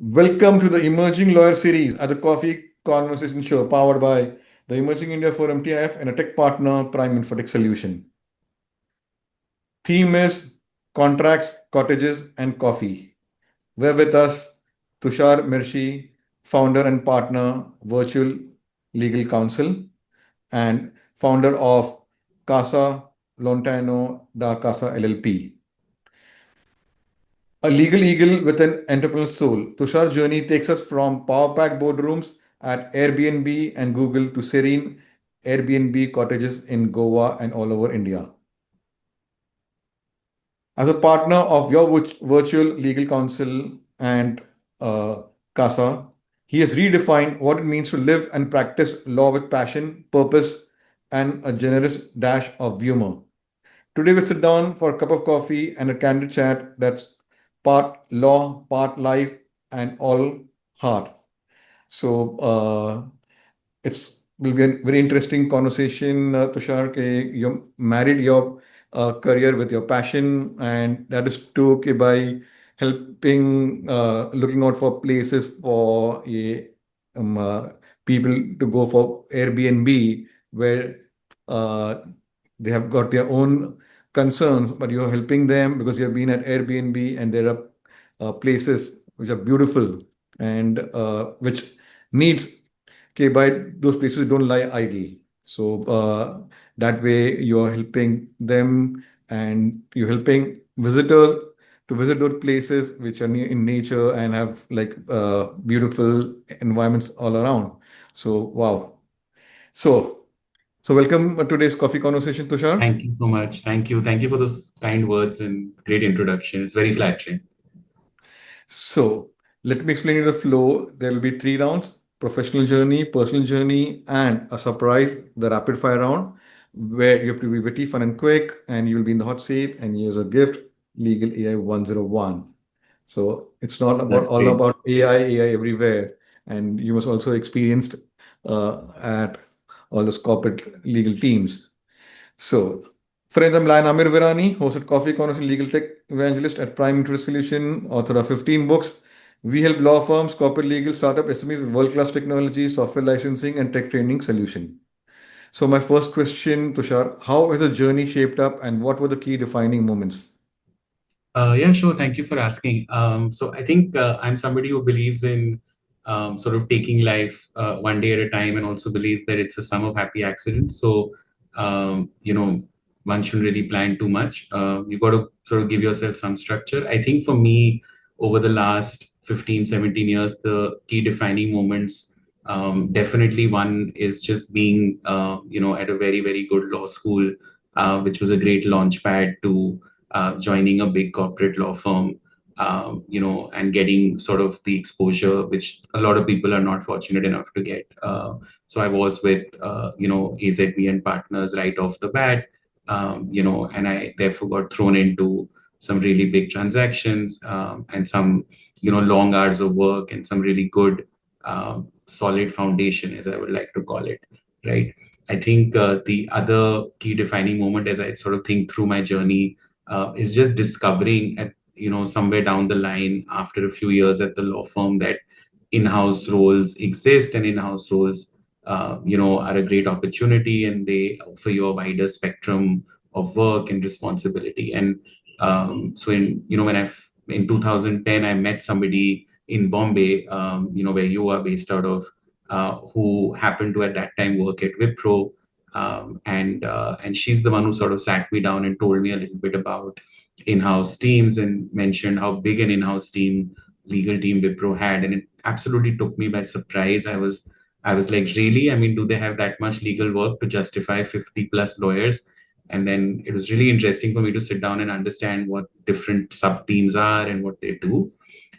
Welcome to the Emerging Lawyer series at the Coffee Conversation Show, powered by the Emerging India Forum TIF and a tech partner, Prime Infotech Solution. Theme is Contracts, Cottages, and Coffee. We're with us, Tushar Mehrishi, founder and partner, Virtual Legal Counsel, and founder of Casa, Lontano da Casa LLP. A legal eagle with an entrepreneurial soul. Tushar's journey takes us from power pack boardrooms at Airbnb and Google to serene Airbnb cottages in Goa and all over India. As a partner of Your Virtual Legal Counsel and Casa, he has redefined what it means to live and practice law with passion, purpose, and a generous dash of humor. Today, we sit down for a cup of coffee and a candid chat that's part law, part life, and all heart. So, it's will be a very interesting conversation, Tushar. You married your career with your passion, and that is too okay, by helping, looking out for places for um, uh, people to go for Airbnb, where uh, they have got their own concerns, but you're helping them because you have been at Airbnb, and there are places which are beautiful and which needs, okay, by those places don't lie idle. So that way you are helping them, and you're helping visitors to visit those places which are in nature and have like beautiful environments all around. So wow. So welcome to today's coffee conversation, Tushar. Thank you so much. Thank you. Thank you for those kind words and great introduction. It's very flattering. So let me explain you the flow. There will be three rounds: professional journey, personal journey, and a surprise, the rapid fire round, where you have to be witty, fun, and quick, and you'll be in the hot seat, and here's a gift, Legal AI 101. So it's not about That's all great. about AI everywhere. And you must also experienced at all those corporate legal teams. So, friends, I'm Lion Amir Virani, host at Coffee Corners and Legal Tech Evangelist at Prime Interest Solution, author of 15 books. We help law firms, corporate legal, startup SMEs with world-class technology, software licensing, and tech training solution. So, my first question, Tushar, how has the journey shaped up, and what were the key defining moments? Yeah, sure. Thank you for asking. So I think I'm somebody who believes in sort of taking life one day at a time, and also believe that it's a sum of happy accidents. So, one shouldn't really plan too much. You've got to sort of give yourself some structure. I think for me, over the last 15, 17 years, the key defining moments, definitely one is just being, at a very, very good law school, which was a great launch pad to joining a big corporate law firm, and getting sort of the exposure which a lot of people are not fortunate enough to get. So I was with, AZB and partners right off the bat, and I therefore got thrown into some really big transactions, and some, long hours of work and some really good, solid foundation, as I would like to call it, right? I think the other key defining moment as I sort of think through my journey is just discovering at somewhere down the line after a few years at the law firm that in-house roles exist, and in-house roles are a great opportunity, and they offer you a wider spectrum of work and responsibility. And so when in 2010 I met somebody in Bombay, where you are based out of, who happened to at that time work at Wipro, and she's the one who sort of sat me down and told me a little bit about in-house teams, and mentioned how big an in-house legal team Wipro had, and it absolutely took me by surprise. I was like, really? I mean, do they have that much legal work to justify 50 plus lawyers? And then it was really interesting for me to sit down and understand what different sub teams are and what they do.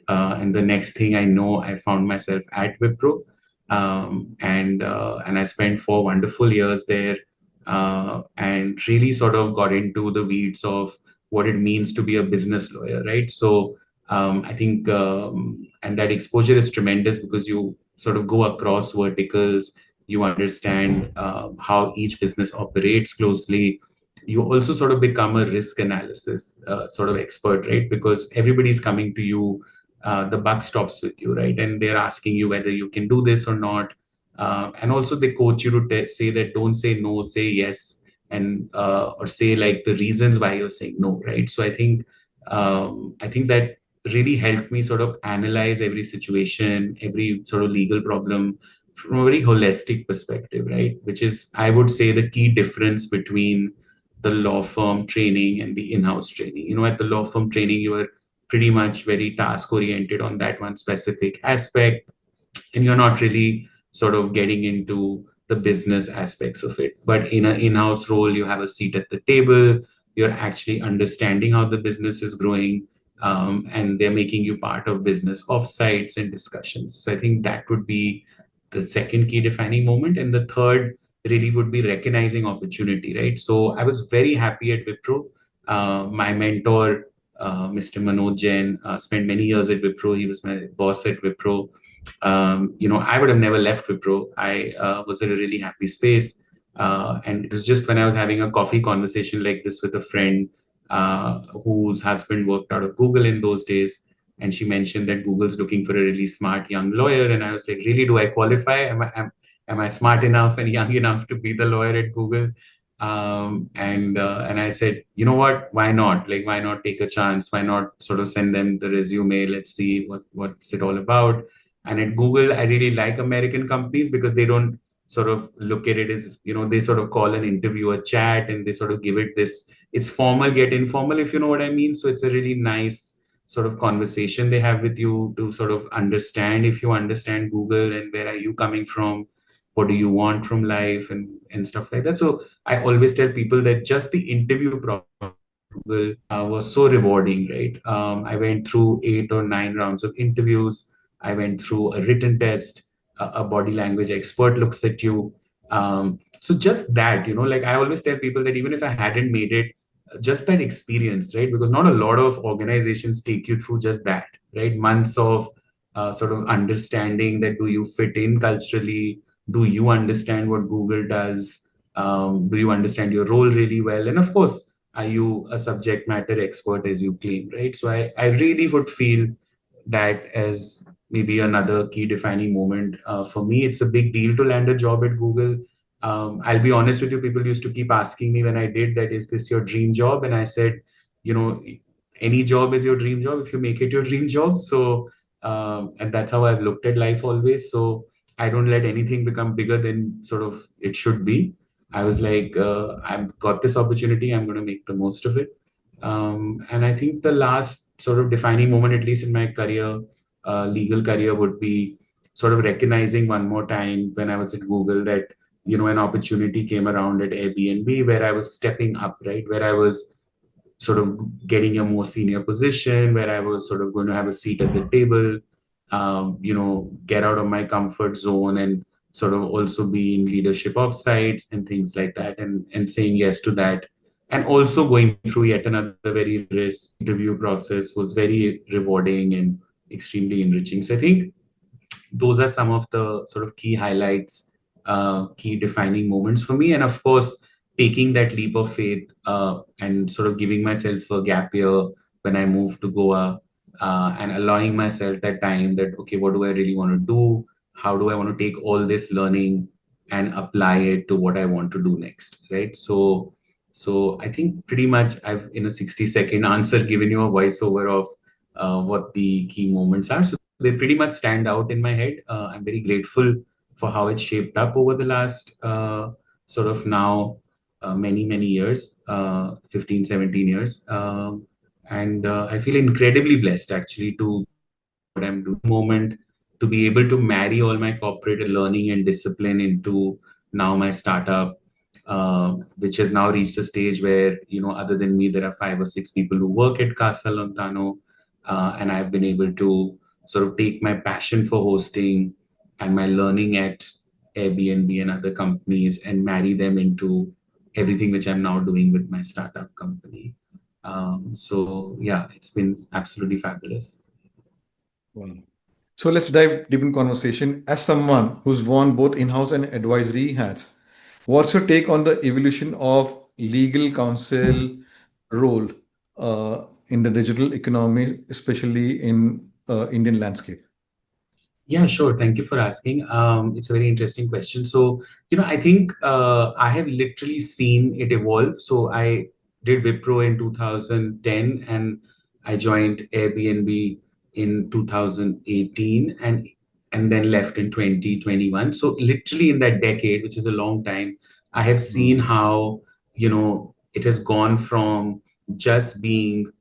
And the next thing I know, I found myself at Wipro, and I spent 4 wonderful years there, and really sort of got into the weeds of what it means to be a business lawyer, right? So I think, and that exposure is tremendous because you sort of go across verticals, you understand how each business operates closely. You also sort of become a risk analysis sort of expert, right? Because everybody's coming to you the buck stops with you, right? And they're asking you whether you can do this or not. And also they coach you to say that don't say no, say yes, and or say like the reasons why you're saying no, right? So I think that really helped me sort of analyze every situation, every sort of legal problem from a very holistic perspective, right? Which is, I would say, the key difference between the law firm training and the in-house training. You know, at the law firm training, you are pretty much very task oriented on that one specific aspect, and you're not really sort of getting into the business aspects of it. But in an in-house role, you have a seat at the table, you're actually understanding how the business is growing, and they're making you part of business offsites and discussions. So I think that would be the second key defining moment. And the third really would be recognizing opportunity, right? So I was very happy at Wipro. My mentor, Mr. Manoj Jain, spent many years at Wipro. He was my boss at Wipro. You know, I would have never left Wipro. I was in a really happy space. And it was just when I was having a coffee conversation like this with a friend whose husband worked out of Google in those days. And she mentioned that Google's looking for a really smart young lawyer. And I was like, really, do I qualify? Am I smart enough and young enough to be the lawyer at Google? And I said, you know what? Why not? Like, why not take a chance? Why not sort of send them the resume? Let's see what's it all about. And at Google, I really like American companies because they don't sort of look at it as, you know, they sort of call an interview a chat, and they sort of give it this, it's formal yet informal, if you know what I mean. So it's a really nice sort of conversation they have with you to sort of understand, if you understand Google, and where are you coming from, what do you want from life, and stuff like that. So I always tell people that just the interview process Google was so rewarding, right? I went through 8 or 9 rounds of interviews. I went through a written test. A body language expert looks at you. So just that, you know, like I always tell people that even if I hadn't made it, just that experience, right? Because not a lot of organizations take you through just that, right? Months of sort of understanding that, do you fit in culturally? Do you understand what Google does? Do you understand your role really well? And of course, are you a subject matter expert as you claim, right? So I really would feel that as maybe another key defining moment. For me, it's a big deal to land a job at Google. I'll be honest with you, people used to keep asking me when I did that, is this your dream job? And I said, you know, any job is your dream job if you make it your dream job. So, and that's how I've looked at life always. So I don't let anything become bigger than sort of it should be. I was like, I've got this opportunity, I'm going to make the most of it. And I think the last sort of defining moment, at least in my career, legal career, would be sort of recognizing one more time when I was at Google that, you know, an opportunity came around at Airbnb where I was stepping up, right? Where I was sort of getting a more senior position, where I was sort of going to have a seat at the table, you know, get out of my comfort zone and sort of also be in leadership of sites and things like that, and saying yes to that. And also going through yet another very rigorous interview process was very rewarding and extremely enriching. So I think those are some of the sort of key highlights, key defining moments for me. And of course, taking that leap of faith and sort of giving myself a gap year when I moved to Goa, and allowing myself that time that, okay, what do I really want to do? How do I want to take all this learning and apply it to what I want to do next, right? So I think pretty much I've, in a 60-second answer, given you a voiceover of what the key moments are. So they pretty much stand out in my head. I'm very grateful for how it's shaped up over the last sort of now many years, 15, 17 years. And I feel incredibly blessed actually to be doing what I'm doing moment, to be able to marry all my corporate learning and discipline into now my startup, which has now reached a stage where, you know, other than me, there are 5 or 6 people who work at Casa Lontano, and I've been able to sort of take my passion for hosting and my learning at Airbnb and other companies and marry them into everything which I'm now doing with my startup company. So yeah, it's been absolutely fabulous. Wow. So let's dive deep in conversation. As someone who's worn both in-house and advisory hats, what's your take on the evolution of legal counsel role in the digital economy, especially in Indian landscape? Yeah, sure. Thank you for asking. It's a very interesting question. So, I think I have literally seen it evolve. So, I did Wipro in 2010 and I joined Airbnb in 2018 and then left in 2021. So, literally in that decade, which is a long time, I have seen how, it has gone from just being,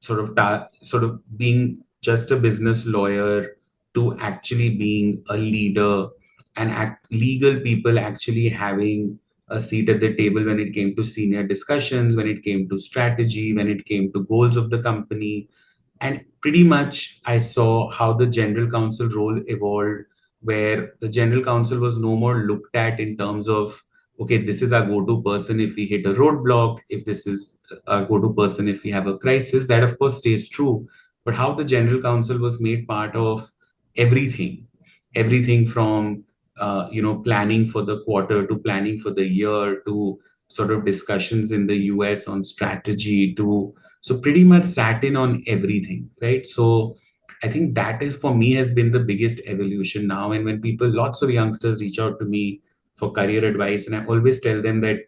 sort of being just a business lawyer to actually being a leader and legal people actually having a seat at the table when it came to senior discussions, when it came to strategy, when it came to goals of the company. And pretty much I saw how the general counsel role evolved, where the general counsel was no more looked at in terms of, okay, this is our go-to person if we hit a roadblock, if this is our go-to person if we have a crisis. That of course stays true, but how the general counsel was made part of everything, everything from planning for the quarter to planning for the year to sort of discussions in the US on strategy to, so pretty much sat in on everything, right? So I think that is for me has been the biggest evolution now. And when people, lots of youngsters reach out to me for career advice, and I always tell them that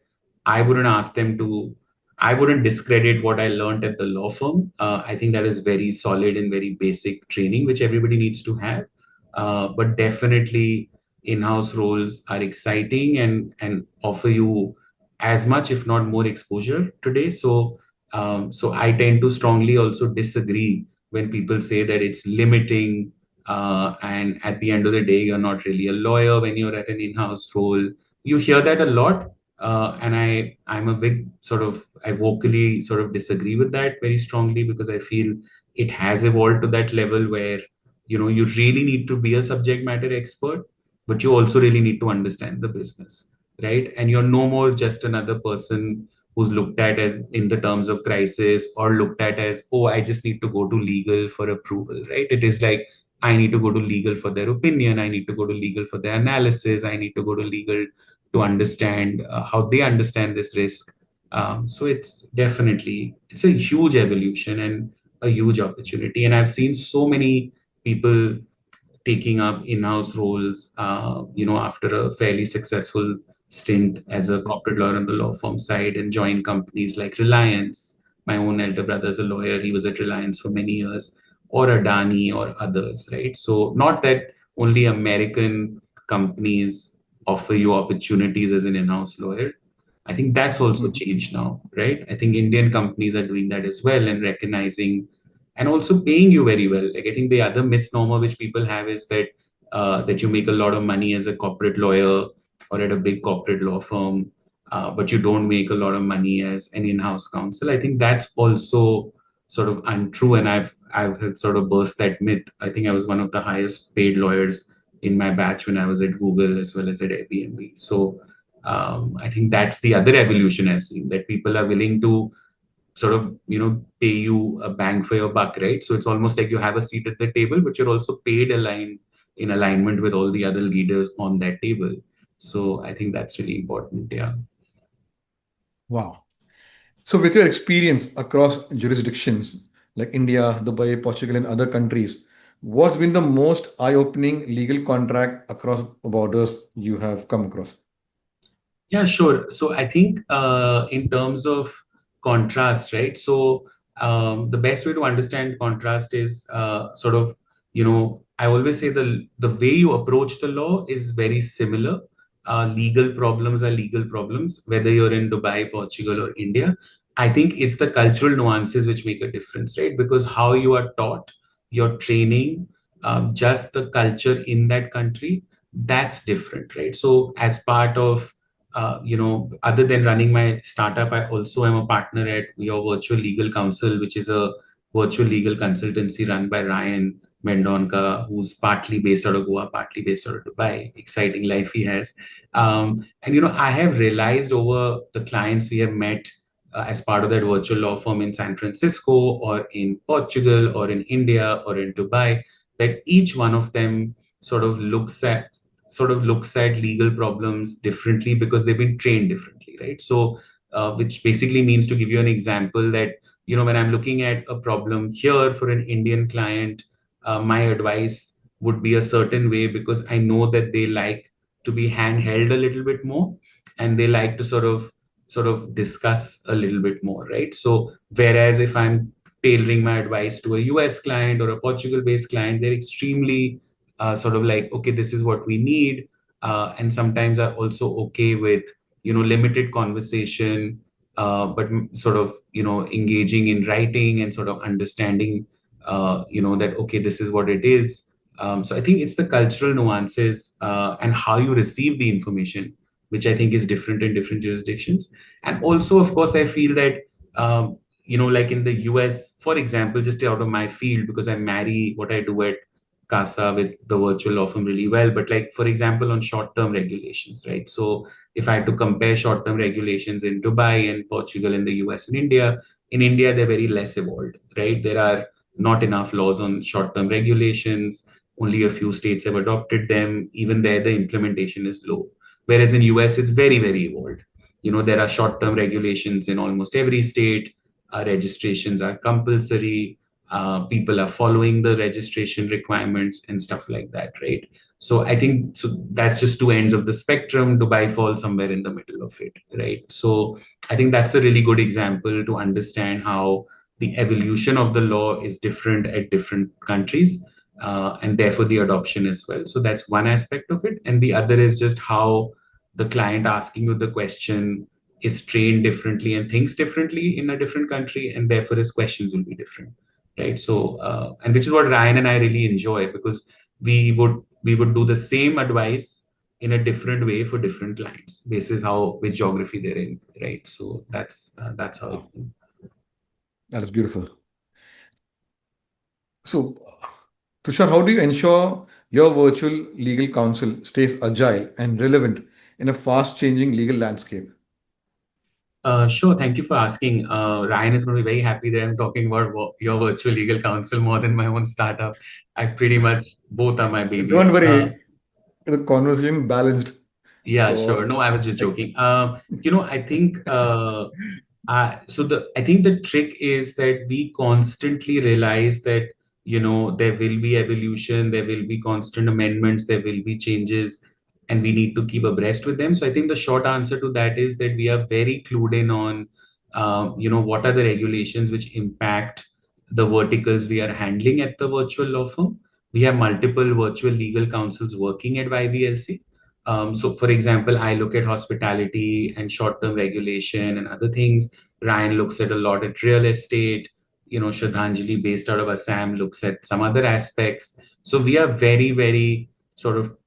I wouldn't ask them to, I wouldn't discredit what I learned at the law firm. I think that is very solid and very basic training, which everybody needs to have. But definitely, in-house roles are exciting and offer you as much, if not more, exposure today. So I tend to strongly also disagree when people say that it's limiting. And at the end of the day, you're not really a lawyer when you're at an in-house role. You hear that a lot, and I'm a big sort of, I vocally sort of disagree with that very strongly because I feel it has evolved to that level where you really need to be a subject matter expert, but you also really need to understand the business, right? And you're no more just another person who's looked at as in the terms of crisis or looked at as, oh, I just need to go to legal for approval, right? It is like, I need to go to legal for their opinion, I need to go to legal for their analysis, I need to go to legal to understand how they understand this risk. So it's definitely, it's a huge evolution and a huge opportunity. And I've seen so many people taking up in-house roles, after a fairly successful stint as a corporate lawyer on the law firm side and join companies like Reliance. My own elder brother is a lawyer. He was at Reliance for many years, or Adani or others, right? So not that only American companies offer you opportunities as an in-house lawyer. I think that's also Mhm. changed now, right? I think Indian companies are doing that as well and recognizing and also paying you very well. Like I think the other misnomer which people have is that that you make a lot of money as a corporate lawyer or at a big corporate law firm, but you don't make a lot of money as an in-house counsel. I think that's also sort of untrue, and I've had sort of burst that myth. I think I was one of the highest paid lawyers in my batch when I was at Google as well as at Airbnb. So I think that's the other evolution I've seen, that people are willing to sort of pay you a bang for your buck, right? So it's almost like you have a seat at the table, but you're also paid aligned in alignment with all the other leaders on that table. So I think that's really important. Yeah. Wow. So, with your experience across jurisdictions like India, Dubai, Portugal, and other countries, what's been the most eye-opening legal contract across borders you have come across? Yeah, sure. So I think in terms of contrast, right? So the best way to understand contrast is I always say the way you approach the law is very similar. Legal problems are legal problems, whether you're in Dubai, Portugal, or India. I think it's the cultural nuances which make a difference, right? Because how you are taught, your training, just the culture in that country, that's different, right? So as part of other than running my startup, I also am a partner at Your Virtual Legal Counsel, which is a virtual legal consultancy run by Ryan Mendonca, who's partly based out of Goa, partly based out of Dubai. Exciting life he has. And I have realized over the clients we have met as part of that virtual law firm in San Francisco or in Portugal or in India or in Dubai, that each one of them sort of looks at legal problems differently because they've been trained differently, right? So which basically means, to give you an example, that when I'm looking at a problem here for an Indian client, my advice would be a certain way, because I know that they like to be handheld a little bit more, and they like to sort of discuss a little bit more, right? So whereas if I'm tailoring my advice to a US client or a Portugal based client, they're extremely sort of like, okay, this is what we need. And sometimes are also okay with, limited conversation, but sort of, engaging in writing and sort of understanding, that, okay, this is what it is. So I think it's the cultural nuances and how you receive the information, which I think is different in different jurisdictions. And also, of course, I feel that, like in the US, for example, just out of my field, because I marry what I do at Casa with the virtual law firm really well. But like, for example, on short-term regulations, right? So if I had to compare short-term regulations in Dubai and Portugal and the US and India, in India, they're very less evolved, right? There are not enough laws on short-term regulations. Only a few states have adopted them. Even there, the implementation is low. Whereas in US, it's very, very evolved. There are short-term regulations in almost every state. Registrations are compulsory. People are following the registration requirements and stuff like that, right? So I think so that's just two ends of the spectrum. Dubai falls somewhere in the middle of it, right? So I think that's a really good example to understand how the evolution of the law is different at different countries, and therefore the adoption as well. So that's one aspect of it. And the other is just how the client asking you the question is trained differently and thinks differently in a different country, and therefore his questions will be different, right? So and which is what Ryan and I really enjoy, because we would do the same advice in a different way for different clients basis how which geography they're in, right? So that's how it's Wow, been. that is beautiful. So, Tushar, how do you ensure your virtual legal counsel stays agile and relevant in a fast-changing legal landscape? Sure. Thank you for asking. Ryan is going to be very happy that I'm talking about your virtual legal counsel more than my own startup. I pretty much both are my babies. Don't worry, the conversation balanced. Yeah, sure. So, No, I was just like, joking. I think I think the trick is that we constantly realize that, there will be evolution, there will be constant amendments, there will be changes, and we need to keep abreast with them. So I think the short answer to that is that we are very clued in on, what are the regulations which impact the verticals we are handling at the virtual law firm. We have multiple virtual legal counsels working at YVLC. So, for example, I look at hospitality and short-term regulation and other things. Ryan looks at a lot at real estate. Shraddhanjali, based out of Assam, looks at some other aspects. So we are very, very sort of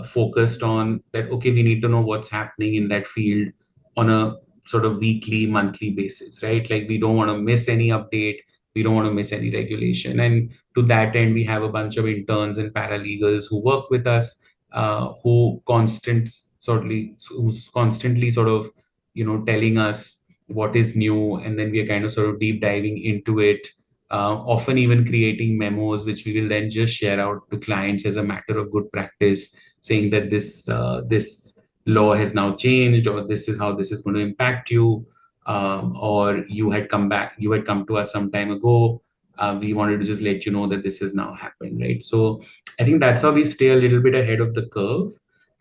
focused on that. Okay, we need to know what's happening in that field on a sort of weekly, monthly basis, right? Like we don't want to miss any update. We don't want to miss any regulation. And to that end, we have a bunch of interns and paralegals who work with us, who's constantly sort of telling us what is new, and then we are kind of sort of deep diving into it, often even creating memos which we will then just share out to clients as a matter of good practice, saying that this law has now changed, or this is how this is going to impact you, or you had come to us some time ago. We wanted to just let you know that this has now happened, right? So I think that's how we stay a little bit ahead of the curve.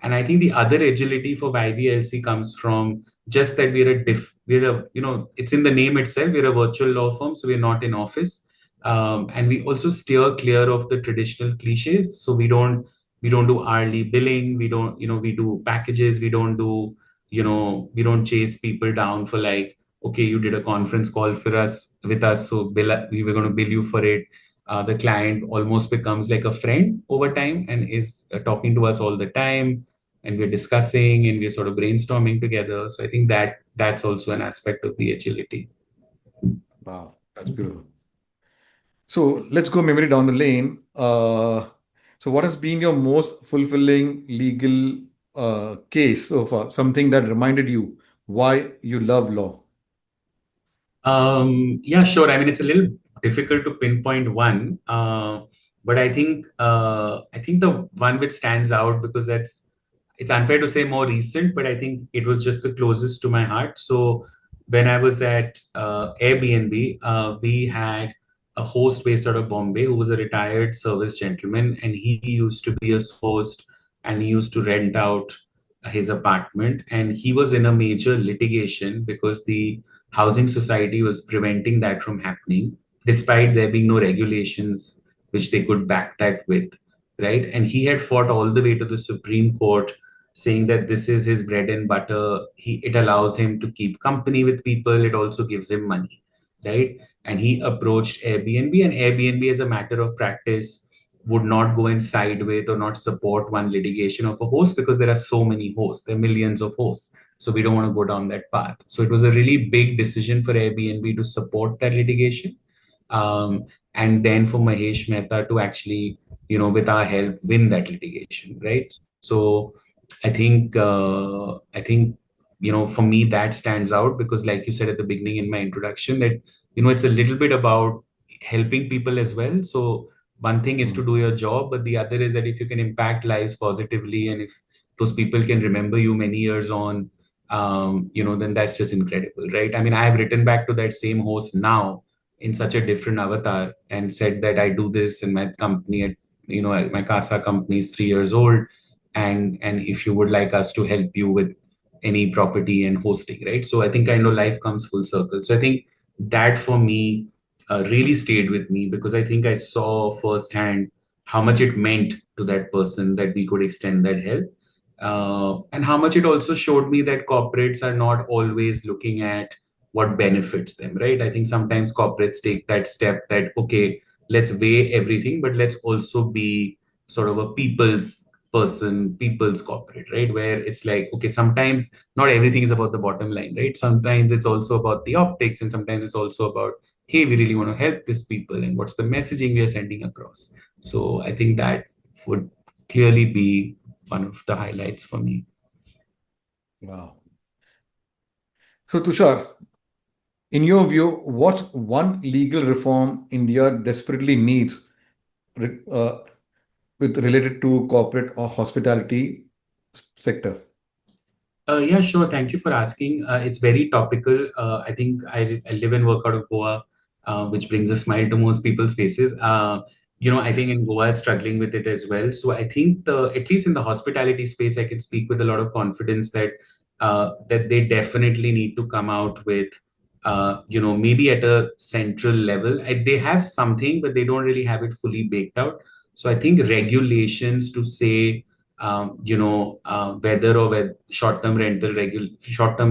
And I think the other agility for YVLC comes from just that it's in the name itself, we're a virtual law firm, so we're not in office. And we also steer clear of the traditional cliches. So we don't do hourly billing. We don't, we do packages. We don't chase people down for like, okay, you did a conference call for us with us, so we were going to bill you for it. The client almost becomes like a friend over time and is talking to us all the time, and we're discussing and we're sort of brainstorming together. So I think that's also an aspect of the agility. wow, that's beautiful. So let's go memory down the lane. So what has been your most fulfilling legal case so far? Something that reminded you why you love law. Yeah, sure. I mean, it's a little difficult to pinpoint one, but I think the one which stands out, because it's unfair to say more recent, but I think it was just the closest to my heart. So when I was at Airbnb, we had a host based out of Bombay who was a retired service gentleman, and he used to be a host, and he used to rent out his apartment. And he was in a major litigation because the housing society was preventing that from happening, despite there being no regulations which they could back that with, right? And he had fought all the way to the Supreme Court saying that this is his bread and butter. It allows him to keep company with people. It also gives him money, right? And he approached Airbnb, and Airbnb, as a matter of practice, would not go and side with or not support one litigation of a host because there are so many hosts. There are millions of hosts. So we don't want to go down that path. So it was a really big decision for Airbnb to support that litigation. And then for Mahesh Mehta to actually, with our help, win that litigation, right? So I think for me that stands out because, like you said at the beginning in my introduction, that it's a little bit about helping people as well. So one thing is to do your job, but the other is that if you can impact lives positively, and if those people can remember you many years on, then that's just incredible, right? I mean, I have written back to that same host now in such a different avatar and said that I do this in my company at my Casa company is 3 years old, and if you would like us to help you with any property and hosting, right? So I think life comes full circle. So I think that for me really stayed with me because I think I saw firsthand how much it meant to that person that we could extend that help, and how much it also showed me that corporates are not always looking at what benefits them, right? I think sometimes corporates take that step that, okay, let's weigh everything, but let's also be sort of a people's corporate, right? Where it's like, okay, sometimes not everything is about the bottom line, right? Sometimes it's also about the optics, and sometimes it's also about, hey, we really want to help these people, and what's the messaging we are sending across. So I think that would clearly be one of the highlights for me. Wow. So, Tushar, in your view, what's one legal reform India desperately needs re- uh, with related to corporate or hospitality sector? Yeah, sure. Thank you for asking. It's very topical. I think I live and work out of Goa, which brings a smile to most people's faces. I think in Goa is struggling with it as well. So I think at least in the hospitality space, I can speak with a lot of confidence that they definitely need to come out with, maybe at a central level. They have something, but they don't really have it fully baked out. So I think regulations to say whether or whether short-term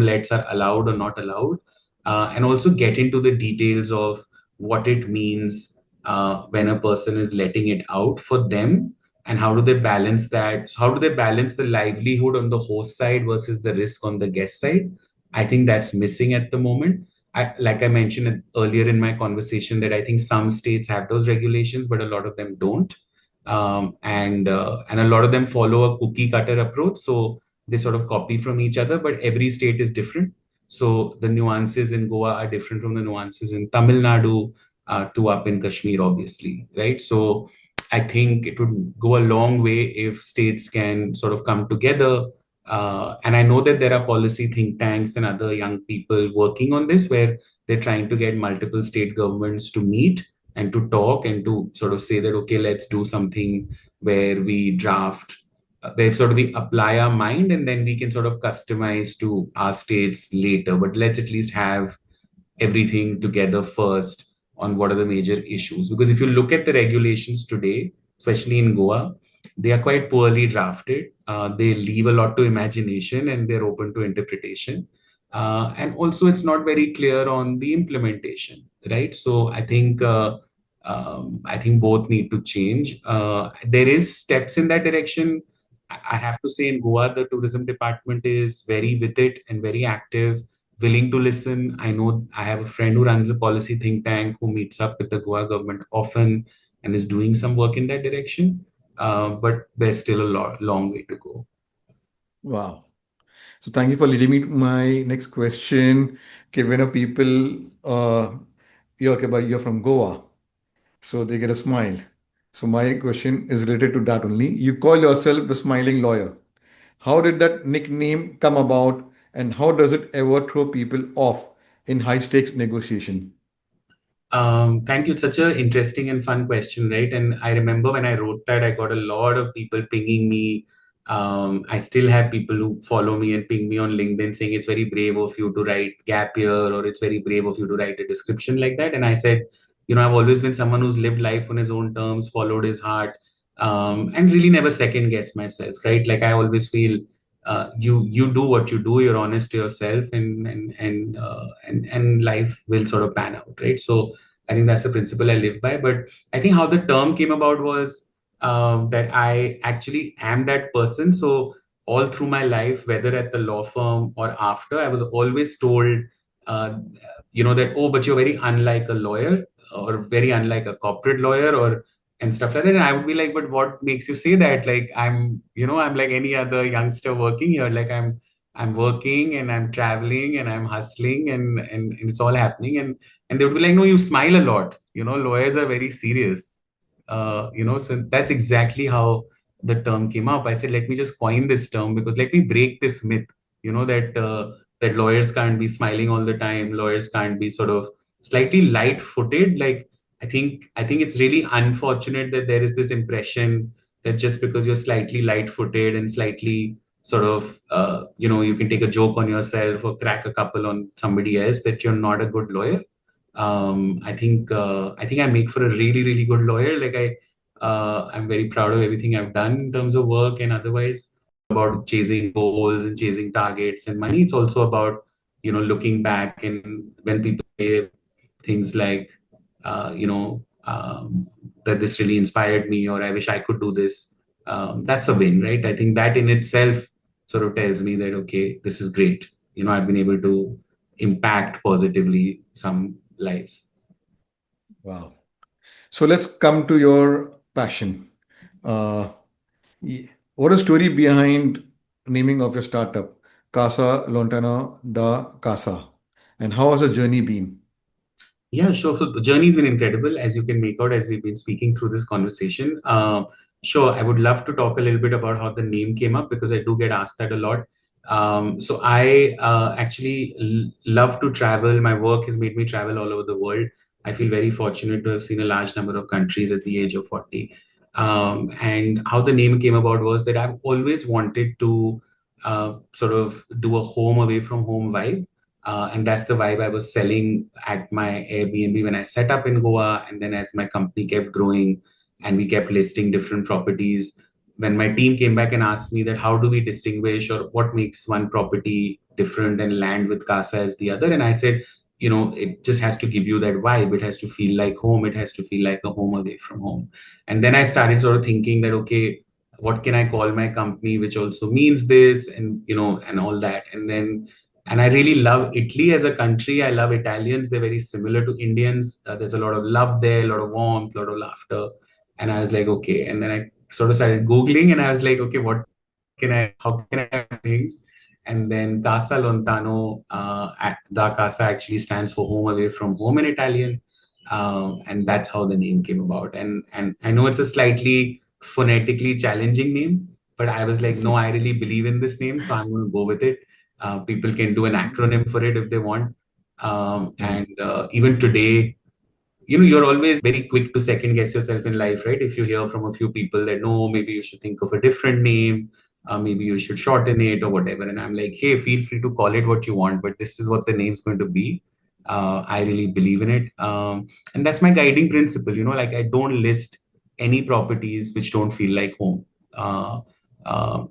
lets are allowed or not allowed, and also get into the details of what it means when a person is letting it out for them, and how do they balance that? So how do they balance the livelihood on the host side versus the risk on the guest side? I think that's missing at the moment. Like I mentioned earlier in my conversation, that I think some states have those regulations, but a lot of them don't, and a lot of them follow a cookie cutter approach, so they sort of copy from each other, but every state is different. So the nuances in Goa are different from the nuances in Tamil Nadu, to up in Kashmir, obviously, right? So I think it would go a long way if states can sort of come together. And I know that there are policy think tanks and other young people working on this, where they're trying to get multiple state governments to meet and to talk and to sort of say that, okay, let's do something where we draft, where sort of we apply our mind, and then we can sort of customize to our states later. But let's at least have everything together first on what are the major issues. Because if you look at the regulations today, especially in Goa, they are quite poorly drafted. They leave a lot to imagination, and they're open to interpretation. And also, it's not very clear on the implementation, right? So I think both need to change. There is steps in that direction. I have to say, in Goa, the tourism department is very with it and very active, willing to listen. I know I have a friend who runs a policy think tank who meets up with the Goa government often and is doing some work in that direction. But there's still a long way to go. Wow. So thank you for leading me to my next question. Okay, when are people, you're, okay, but you're from Goa, so they get a smile. So my question is related to that only. You call yourself the smiling lawyer. How did that nickname come about, and how does it ever throw people off in high stakes negotiation? Thank you. It's such an interesting and fun question, right? And I remember when I wrote that, I got a lot of people pinging me. I still have people who follow me and ping me on LinkedIn saying it's very brave of you to write gap year, or it's very brave of you to write a description like that. And I said, I've always been someone who's lived life on his own terms, followed his heart, and really never second guessed myself, right? Like I always feel you do what you do, you're honest to yourself, and life will sort of pan out, right? So I think that's the principle I live by. But I think how the term came about was that I actually am that person. So all through my life, whether at the law firm or after, I was always told, uh, that, oh, but you're very unlike a lawyer, or very unlike a corporate lawyer, or and stuff like that. And I would be like, but what makes you say that? Like I'm like any other youngster working here. Like I'm working and I'm traveling and I'm hustling, and it's all happening. And they would be like, no, you smile a lot. Lawyers are very serious. So that's exactly how the term came up. I said, let me just coin this term, because let me break this myth, that lawyers can't be smiling all the time. Lawyers can't be sort of slightly light-footed. Like I think it's really unfortunate that there is this impression that just because you're slightly light-footed and slightly sort of you can take a joke on yourself or crack a couple on somebody else, that you're not a good lawyer. I think I make for a really, really good lawyer. Like I'm very proud of everything I've done in terms of work and otherwise. About chasing goals and chasing targets and money. It's also about looking back, and when people say things like that this really inspired me, or I wish I could do this. That's a win, right? I think that in itself sort of tells me that, okay, this is great. I've been able to impact positively some lives. Wow. So let's come to your passion. Uh, what is the story behind naming of your startup, Casa Lontano da Casa, and how has the journey been? Yeah, sure. So the journey's been incredible, as you can make out as we've been speaking through this conversation. Sure, I would love to talk a little bit about how the name came up, because I do get asked that a lot. So I actually love to travel. My work has made me travel all over the world. I feel very fortunate to have seen a large number of countries at the age of 40. And how the name came about was that I've always wanted to sort of do a home away from home vibe. And that's the vibe I was selling at my Airbnb when I set up in Goa. And then as my company kept growing and we kept listing different properties, when my team came back and asked me that how do we distinguish, or what makes one property different and land with Casa as the other, and I said, it just has to give you that vibe. It has to feel like home. It has to feel like a home away from home. And then I started sort of thinking that, okay, what can I call my company, which also means this, and all that. And I really love Italy as a country. I love Italians. They're very similar to Indians. There's a lot of love there, a lot of warmth, a lot of laughter. And I was like, okay. And then I sort of started Googling, and I was like, okay, how can I have things? And then Casa Lontano, da Casa actually stands for home away from home in Italian. And that's how the name came about. And I know it's a slightly phonetically challenging name, but I was like, no, I really believe in this name, so I'm going to go with it. People can do an acronym for it if they want. Mm. And even today, you're always very quick to second guess yourself in life, right? If you hear from a few people that, no, maybe you should think of a different name, maybe you should shorten it or whatever. And I'm like, hey, feel free to call it what you want, but this is what the name's going to be. I really believe in it. And that's my guiding principle, like I don't list any properties which don't feel like home. Uh,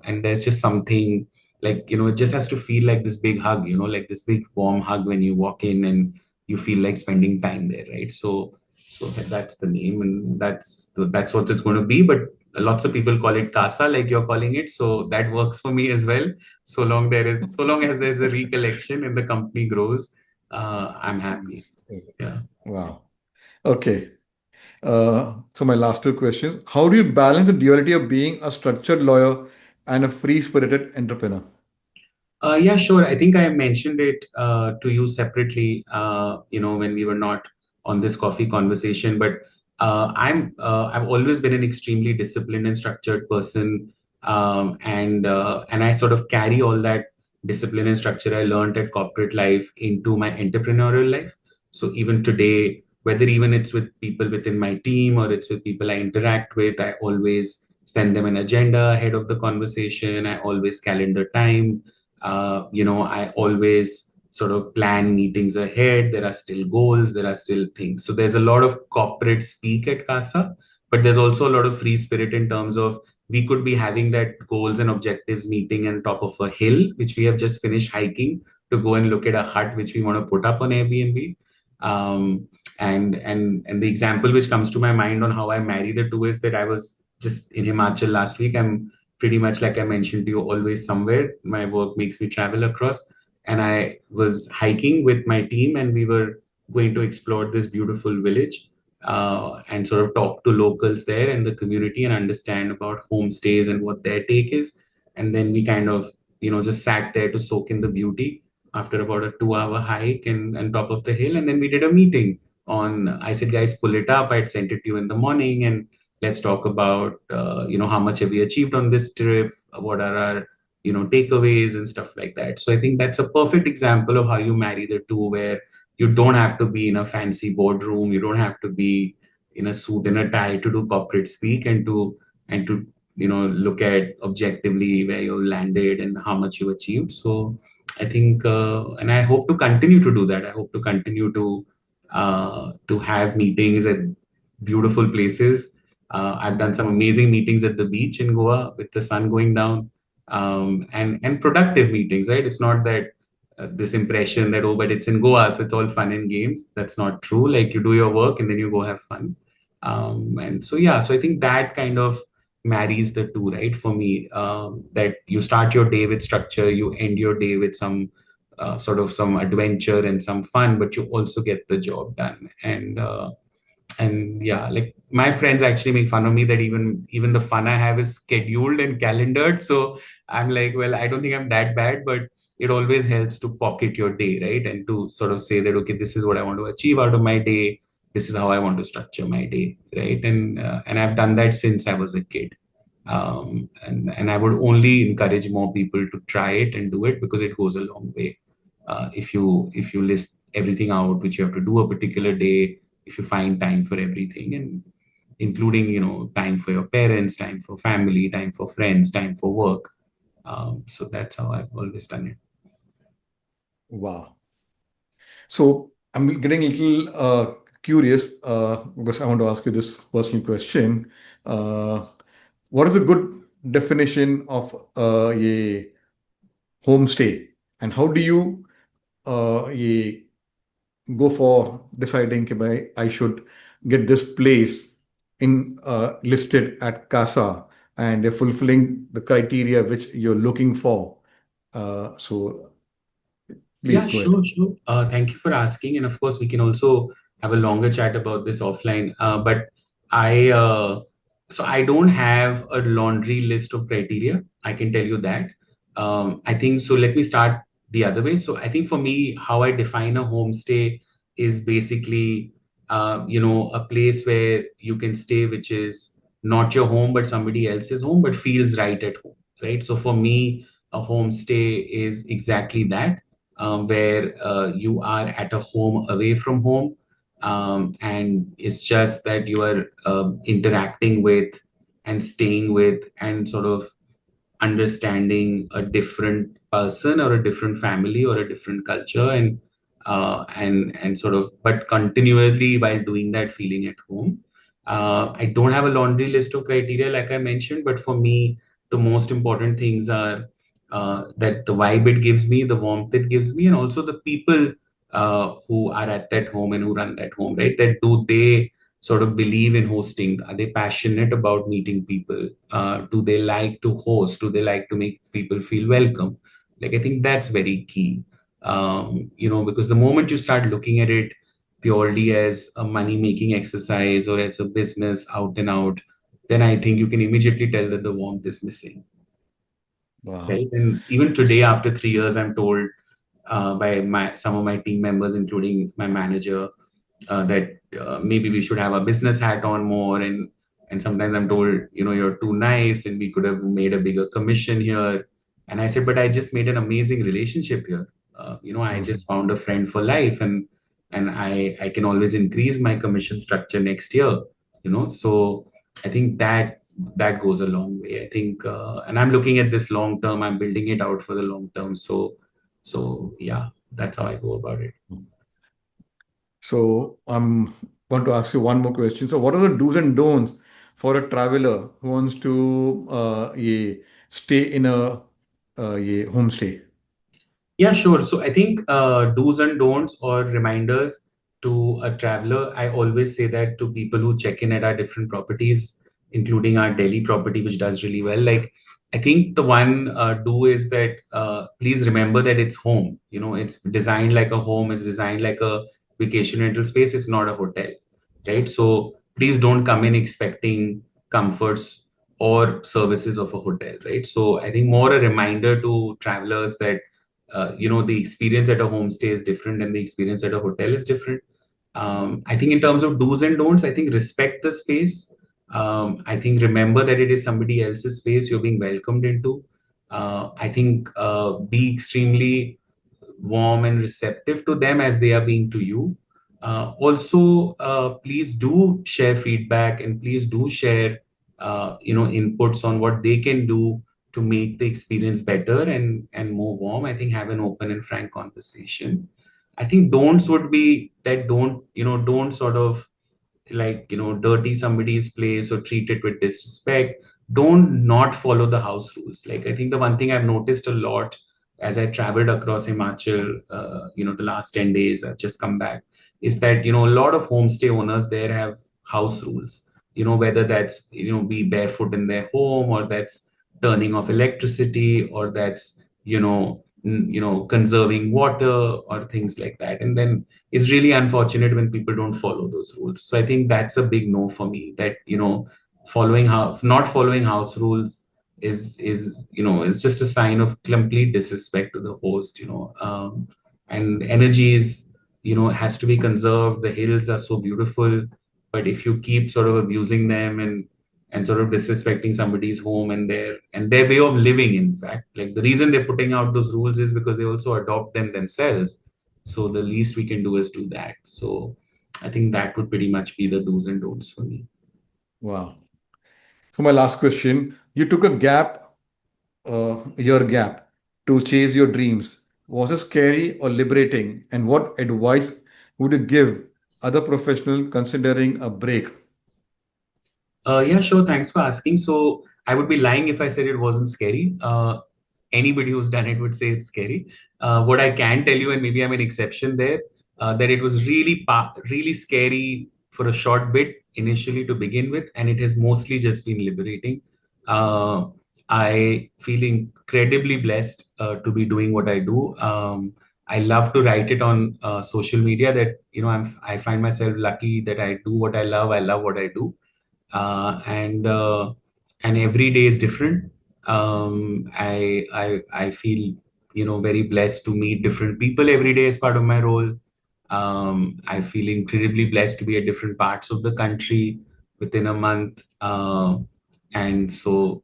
and there's just something like, it just has to feel like this big hug, like this big warm hug when you walk in and you feel like spending time there, right? So that's the name, and that's what it's going to be. But lots of people call it Casa, like you're calling it, so that works for me as well. So long as there's a recollection and the company grows, I'm happy. Yeah. Wow. Okay. So my last two questions. How do you balance the duality of being a structured lawyer and a free-spirited entrepreneur? Yeah, sure. I think I mentioned it to you separately, when we were not on this coffee conversation. But I've always been an extremely disciplined and structured person, and I sort of carry all that discipline and structure I learned at corporate life into my entrepreneurial life. So even today, whether even it's with people within my team or it's with people I interact with, I always send them an agenda ahead of the conversation. I always calendar time. I always sort of plan meetings ahead. There are still goals, there are still things. So there's a lot of corporate speak at Casa, but there's also a lot of free spirit in terms of we could be having that goals and objectives meeting on top of a hill, which we have just finished hiking to go and look at a hut which we want to put up on Airbnb. Um, and the example which comes to my mind on how I marry the two is that I was just in Himachal last week. I'm pretty much, like I mentioned to you, always somewhere. My work makes me travel across, and I was hiking with my team, and we were going to explore this beautiful village and sort of talk to locals there and the community and understand about homestays and what their take is. And then we kind of, just sat there to soak in the beauty after about a 2 hour hike and top of the hill. And then we did a meeting on, I said, guys, pull it up. I'd sent it to you in the morning and let's talk about, how much have we achieved on this trip? What are our, takeaways and stuff like that. So I think that's a perfect example of how you marry the two, where you don't have to be in a fancy boardroom. You don't have to be in a suit and a tie to do corporate speak and to look at objectively where you landed and how much you achieved. So I think, and I hope to continue to do that. I hope to continue to have meetings at beautiful places. I've done some amazing meetings at the beach in Goa with the sun going down, and productive meetings. Right? It's not that this impression that, oh, but it's in Goa, so it's all fun and games. That's not true. Like, you do your work and then you go have fun. And so yeah, so I think that kind of marries the two, right? For me, that you start your day with structure, you end your day with some sort of some adventure and some fun, but you also get the job done. And yeah, like my friends actually make fun of me that even the fun I have is scheduled and calendared. So I'm like, well, I don't think I'm that bad, but it always helps to pocket your day, right? And to sort of say that, okay, this is what I want to achieve out of my day, this is how I want to structure my day, right? And I've done that since I was a kid. And I would only encourage more people to try it and do it, because it goes a long way. If you list everything out which you have to do a particular day, if you find time for everything, and including, time for your parents, time for family, time for friends, time for work. So that's how I've always done it. Wow. So I'm getting a little curious because I want to ask you this personal question. Uh, what is a good definition of a homestay, and how do you ye go for deciding that I should get this place in listed at Casa and they're fulfilling the criteria which you're looking for? So please Yeah, go ahead. sure, sure. Thank you for asking. And of course, we can also have a longer chat about this offline. But I, so I don't have a laundry list of criteria. I can tell you that. I think so. Let me start the other way. So I think for me, how I define a homestay is basically, a place where you can stay, which is not your home, but somebody else's home, but feels right at home, right? So for me, a homestay is exactly that, where you are at a home away from home. And it's just that you are interacting with and staying with and sort of understanding a different person or a different family or a different culture, and sort of, but continually while doing that, feeling at home. I don't have a laundry list of criteria like I mentioned, but for me the most important things are that the vibe it gives me, the warmth it gives me, and also the people who are at that home and who run that home, right? That do they sort of believe in hosting? Are they passionate about meeting people? Do they like to host? Do they like to make people feel welcome? Like, I think that's very key. Because the moment you start looking at it purely as a money making exercise or as a business out and out, then I think you can immediately tell that the warmth is missing, Wow. right? And even today, after 3 years, I'm told by my some of my team members, including my manager, that maybe we should have a business hat on more. And sometimes I'm told, you're too nice and we could have made a bigger commission here. And I said, but I just made an amazing relationship here. I Mhm. just found a friend for life, and I can always increase my commission structure next year. So I think that goes a long way. I think, and I'm looking at this long term. I'm building it out for the long term. So yeah, that's how I go about it. So I'm going to ask you one more question. So what are the do's and don'ts for a traveler who wants to stay in a homestay? Yeah, sure. So I think do's and don'ts or reminders to a traveler, I always say that to people who check in at our different properties, including our Delhi property, which does really well. Like, I think the one do is that please remember that it's home. It's designed like a home, it's designed like a vacation rental space, it's not a hotel, right? So please don't come in expecting comforts or services of a hotel, right? So I think more a reminder to travelers that the experience at a homestay is different and the experience at a hotel is different. I think in terms of do's and don'ts, I think respect the space. I think remember that it is somebody else's space you're being welcomed into. I think be extremely warm and receptive to them as they are being to you. Also, please do share feedback and please do share, inputs on what they can do to make the experience better and more warm. I think have an open and frank conversation. I think don'ts would be that don't sort of like dirty somebody's place or treat it with disrespect. Don't not follow the house rules. Like, I think the one thing I've noticed a lot as I traveled across Himachal, the last 10 days I've just come back, is that a lot of homestay owners there have house rules, whether that's be barefoot in their home, or that's turning off electricity, or that's conserving water or things like that. And then it's really unfortunate when people don't follow those rules. So I think that's a big no for me. That not following house rules is just a sign of complete disrespect to the host. And energy is has to be conserved. The hills are so beautiful, but if you keep sort of abusing them and sort of disrespecting somebody's home and their way of living, in fact, like the reason they're putting out those rules is because they also adopt them themselves. So the least we can do is do that. So I think that would pretty much be the do's and don'ts for me. Wow. So my last question, you took a year gap to chase your dreams. Was it scary or liberating? And what advice would you give other professional considering a break? Yeah, sure. Thanks for asking. So I would be lying if I said it wasn't scary. Anybody who's done it would say it's scary. What I can tell you, and maybe I'm an exception there, that it was really scary for a short bit initially to begin with, and it has mostly just been liberating. Uh, I feel incredibly blessed to be doing what I do. I love to write it on social media that I find myself lucky that I do what I love. I love what I do, and every day is different. I feel very blessed to meet different people every day as part of my role. I feel incredibly blessed to be at different parts of the country within a month, and so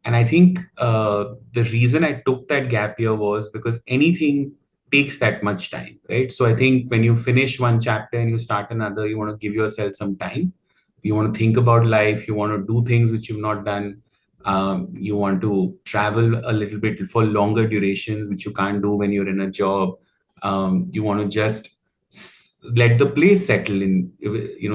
and I think the reason I took that gap year was because anything takes that much time, right? So I think when you finish one chapter and you start another, you want to give yourself some time. You want to think about life. You want to do things which you've not done. You want to travel a little bit for longer durations, which you can't do when you're in a job. You want to just let the place settle in,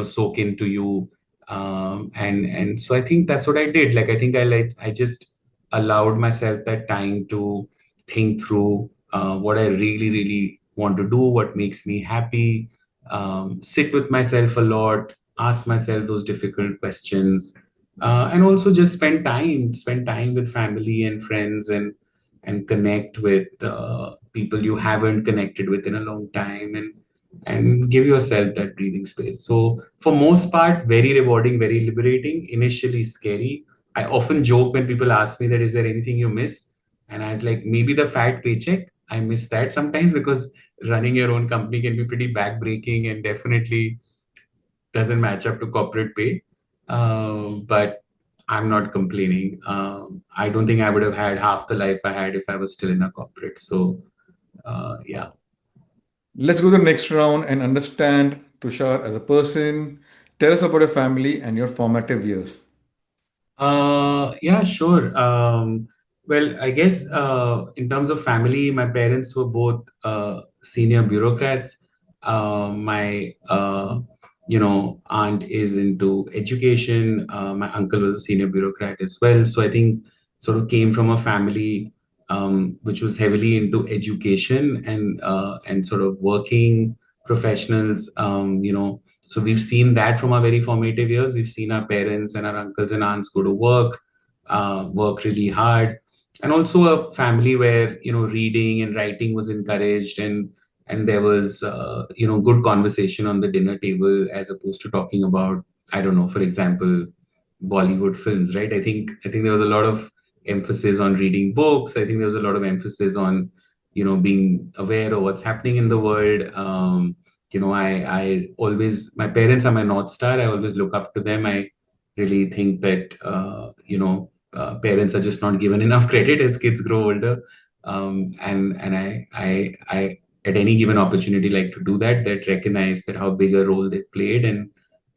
soak into you. And so I think that's what I did. Like, I think I just allowed myself that time to think through what I really, really want to do, what makes me happy, sit with myself a lot, ask myself those difficult questions, and also just spend time with family and friends, and connect with people you haven't connected with in a long time, and give yourself that breathing space. So for most part, very rewarding, very liberating. Initially scary. I often joke when people ask me that, is there anything you miss? And I was like, maybe the fat paycheck. I miss that sometimes because running your own company can be pretty backbreaking and definitely doesn't match up to corporate pay. But I'm not complaining. I don't think I would have had half the life I had if I was still in a corporate. So, yeah. Wow. Let's go to the next round and understand Tushar as a person. Tell us about your family and your formative years. Yeah, sure. Well, I guess in terms of family, my parents were both senior bureaucrats. My aunt is into education. My uncle was a senior bureaucrat as well. So I think sort of came from a family which was heavily into education and sort of working professionals. So we've seen that from our very formative years. We've seen our parents and our uncles and aunts go to work, work really hard, and also a family where reading and writing was encouraged, and there was good conversation on the dinner table as opposed to talking about, I don't know, for example, Bollywood films, right? I think there was a lot of emphasis on reading books. I think there was a lot of emphasis on being aware of what's happening in the world. I always, my parents are my North Star. I always look up to them. I really think that, parents are just not given enough credit as kids grow older. And I, at any given opportunity, like to do that, that recognize that how big a role they've played.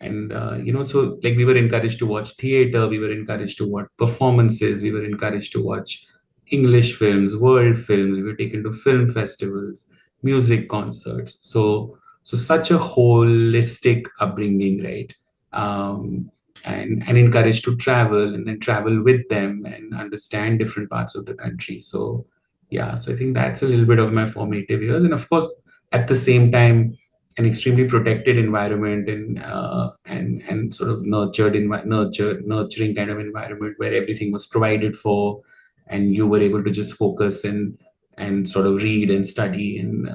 So like we were encouraged to watch theater, we were encouraged to watch performances, we were encouraged to watch English films, world films, we were taken to film festivals, music concerts. So such a holistic upbringing, right? Um, and encouraged to travel and then travel with them and understand different parts of the country. So yeah, so I think that's a little bit of my formative years. And of course, at the same time, an extremely protected environment and sort of nurturing kind of environment where everything was provided for, and you were able to just focus and sort of read and study, and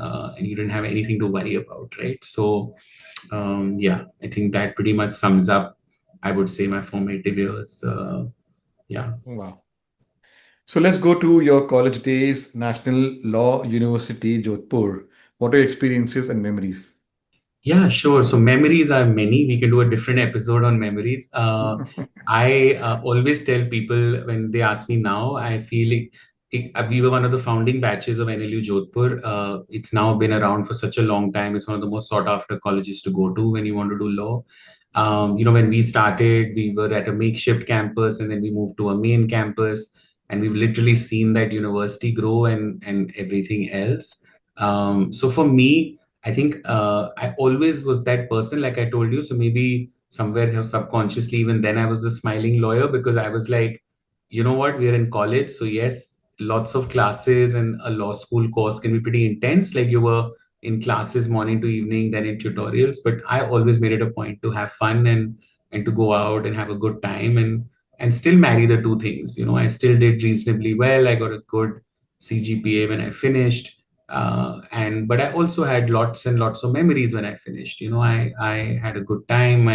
you didn't have anything to worry about, right? So yeah, I think that pretty much sums up, I would say, my formative years. Yeah. Wow. So let's go to your college days, National Law University, Jodhpur. What are your experiences and memories? Yeah, sure. So memories are many. We can do a different episode on memories. I always tell people when they ask me now, I feel we were one of the founding batches of NLU Jodhpur. It's now been around for such a long time. It's one of the most sought after colleges to go to when you want to do law. When we started, we were at a makeshift campus, and then we moved to a main campus, and we've literally seen that university grow and everything else. So for me, I think I always was that person, like I told you. So maybe somewhere here subconsciously, even then, I was the smiling lawyer because I was like, you know what, we're in college. So, yes, lots of classes and a law school course can be pretty intense. Like you were in classes morning to evening, then in tutorials. But I always made it a point to have fun and to go out and have a good time and still marry the two things. I still did reasonably well. I got a good CGPA when I finished, and but I also had lots and lots of memories when I finished. I had a good time.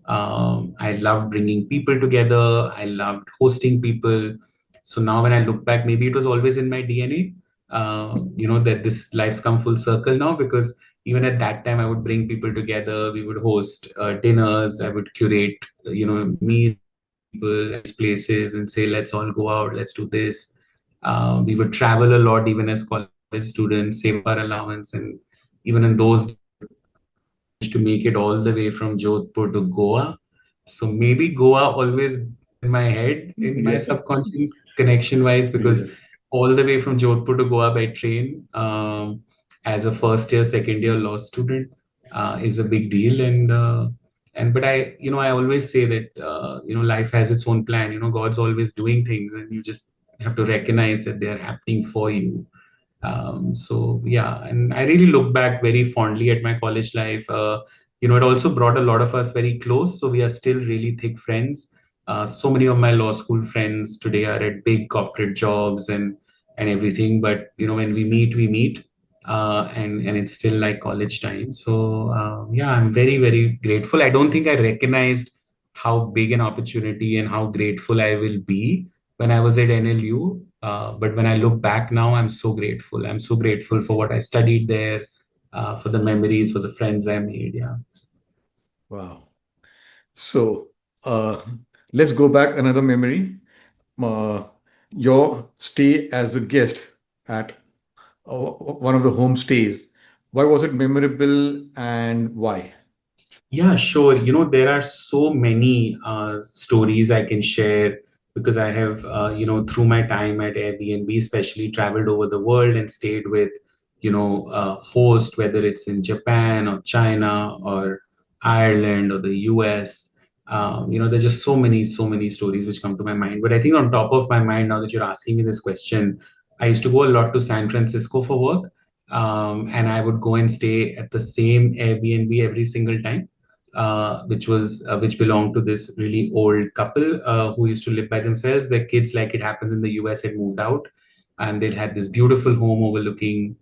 I loved bringing people together. I loved hosting people. So now when I look back, maybe it was always in my DNA. That this life's come full circle now, because even at that time I would bring people together. We would host dinners. I would curate meals people at places and say, let's all go out, let's do this. We would travel a lot even as college students, save our allowance. And even in those days, managed to make it all the way from Jodhpur to Goa. So maybe Goa always in my head, in my Yeah. subconscious connection wise, because Yes. all the way from Jodhpur to Goa by train, as a first year, second year law student, is a big deal. And but I always say that life has its own plan. God's always doing things, and you just have to recognize that they are happening for you. So yeah, and I really look back very fondly at my college life. It also brought a lot of us very close, so we are still really thick friends. So many of my law school friends today are at big corporate jobs and everything. But when we meet, and it's still like college time. So yeah, I'm very very grateful. I don't think I recognized how big an opportunity and how grateful I will be when I was at NLU. But when I look back now, I'm so grateful. I'm so grateful for what I studied there, for the memories, for the friends I made. Yeah. Wow. So, uh, Let's go back another memory. Uh, your stay as a guest at one of the homestays. Why was it memorable and why? Yeah, sure. There are so many stories I can share because I have, through my time at Airbnb, especially traveled over the world and stayed with, host, whether it's in Japan or China or Ireland or the US. There's just so many stories which come to my mind. But I think on top of my mind, now that you're asking me this question, I used to go a lot to San Francisco for work. And I would go and stay at the same Airbnb every single time, which belonged to this really old couple who used to live by themselves. Their kids, like it happens in the US, had moved out, and they had this beautiful home overlooking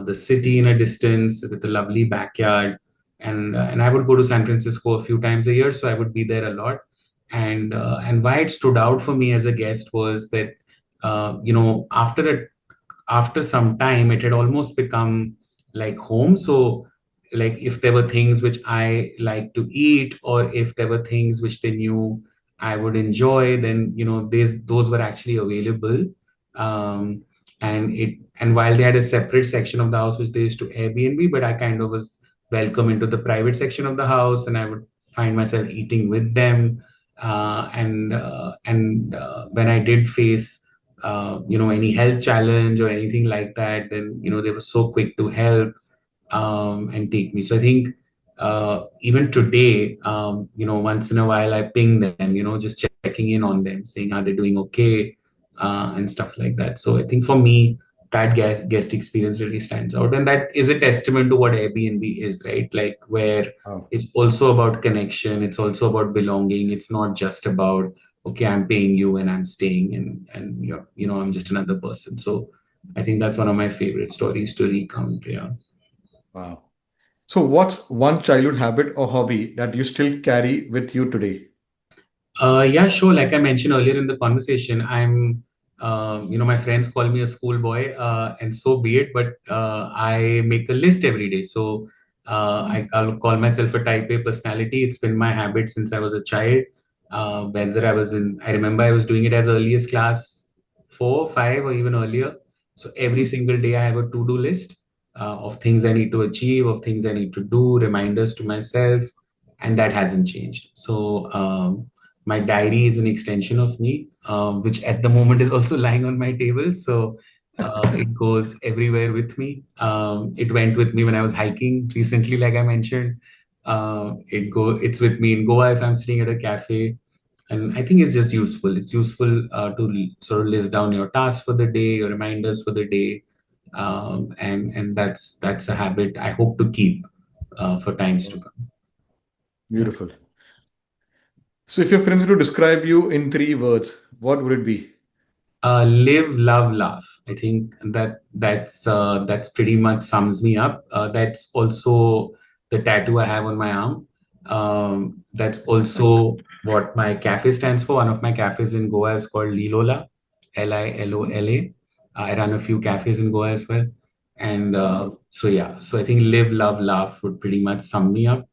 the city in a distance with a lovely backyard. And I would go to San Francisco a few times a year, so I would be there a lot. And why it stood out for me as a guest was that after some time it had almost become like home. So like if there were things which I like to eat, or if there were things which they knew I would enjoy, then those were actually available. um, and while they had a separate section of the house which they used to Airbnb, but I kind of was welcome into the private section of the house, and I would find myself eating with them. And when I did face any health challenge or anything like that, then they were so quick to help and take me. So I think even today, once in a while I ping them, just checking in on them, saying are they doing okay, and stuff like that. So I think for me, that guest experience really stands out, and that is a testament to what Airbnb is, right? Like where Wow. it's also about connection, it's also about belonging. It's not just about okay, I'm paying you and I'm staying, and I'm just another person. So I think that's one of my favorite stories to recount. Yeah. Wow. So, what's one childhood habit or hobby that you still carry with you today? Yeah, sure. Like I mentioned earlier in the conversation, my friends call me a schoolboy, and so be it. But I make a list every day. So I'll call myself a type A personality. It's been my habit since I was a child. I remember I was doing it as early as class 4, 5, or even earlier. So every single day I have a to-do list of things I need to achieve, of things I need to do, reminders to myself, and that hasn't changed. So, my diary is an extension of me, which at the moment is also lying on my table. So it goes everywhere with me. It went with me when I was hiking recently, like I mentioned. It's with me in Goa if I'm sitting at a cafe. And I think it's just useful. It's useful to sort of list down your tasks for the day, your reminders for the day, and that's a habit I hope to keep for times to come. Yeah. Beautiful. So, if your friends were to describe you in three words, what would it be? Live, love, laugh. I think that's pretty much sums me up. That's also the tattoo I have on my arm. That's also what my cafe stands for. One of my cafes in Goa is called Lilola, Lilola. I run a few cafes in Goa as well, and Wow. so yeah. So I think live, love, laugh would pretty much sum me up.